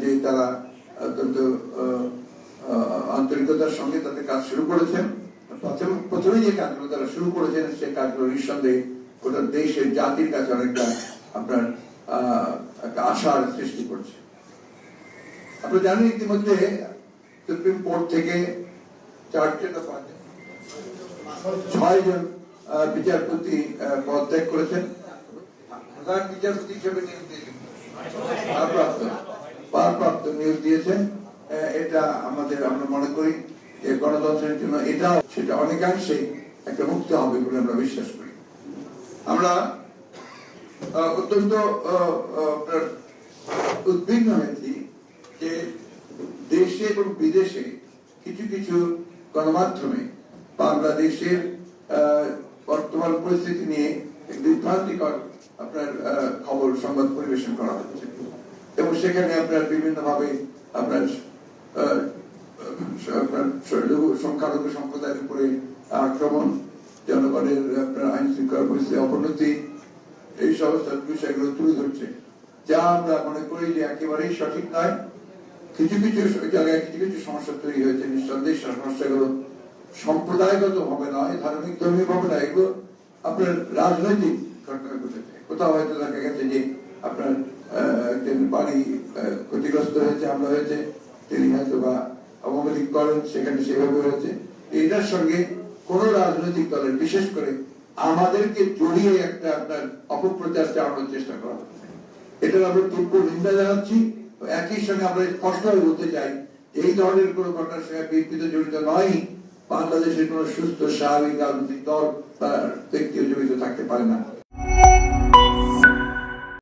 যে তারা অত্যন্ত আন্তরিকতার সঙ্গে তাদের কাজ শুরু করেছেন। প্রথমে যে কাজগুলো তারা শুরু করেছেন সে কাজগুলো নিঃসন্দেহে গোটা দেশের জাতির কাছে অনেকটা আপনার একটা আশার সৃষ্টি করছে। আপনারা জানেন ইতিমধ্যে সুপ্রিম কোর্ট থেকে 6 জন বিচারপতি পদত্যাগ করেছেন। প্রধান বিচারপতি হিসেবে নিয়োগ দিয়েছেন, ভারপ্রাপ্ত নিয়োগ দিয়েছেন। এটা আমরা মনে করি যে গণতন্ত্রের জন্য এটাও সেটা অনেকাংশে একটা মুক্ত হবে বলে আমরা বিশ্বাস করি। আমরা অত্যন্ত উদ্বিগ্ন হয়েছি যে দেশে এবং বিদেশে কিছু কিছু গণমাধ্যমে বাংলাদেশের বর্তমান পরিস্থিতি নিয়ে বিভ্রান্তিকর আপনার খবর সংবাদ পরিবেশন করা হচ্ছে এবং সেখানে আপনার বিভিন্ন ভাবে আপনার সংখ্যালঘু সম্প্রদায়ের উপরে আক্রমণ, জনগণের আপনার আইন শৃঙ্খলা পরিস্থিতির অবনতি, এই সমস্ত বিষয়গুলো তুলে ধরছে, যা আমরা মনে করি যে একেবারেই সঠিক নয়। কিছু কিছু জায়গায় কিছু কিছু সমস্যা তৈরি হয়েছে, নিঃসন্দেহে সমস্যাগুলো সম্প্রদায়গত ভাবে নয়, ধার্মিক ধর্মীয় ভাবে নয়, এগুলো আপনার রাজনৈতিক ঘটনা ঘটেছে। কোথাও হয়তো দেখা গেছে যে আপনার একজন বাড়ি ক্ষতিগ্রস্ত হয়েছে, হামলা হয়েছে, তিনি হয়তো বা আওয়ামী লীগ করেন, সেখানে সেভাবে হয়েছে। এটার সঙ্গে কোন রাজনৈতিক দলের, বিশেষ করে আমাদেরকে জড়িয়ে একটা আপনার অপপ্রচার চালানোর চেষ্টা করা হচ্ছে। এটার আমরা তীব্র নিন্দা জানাচ্ছি। একই সঙ্গে আমরা স্পষ্টভাবে বলতে চাই এই ধরনের কোন ঘটনার সঙ্গে বিএনপি তো জড়িত নয়, বাংলাদেশের কোন সুস্থ স্বাভাবিক রাজনৈতিক দল বা ব্যক্তিও জড়িত থাকতে পারে না।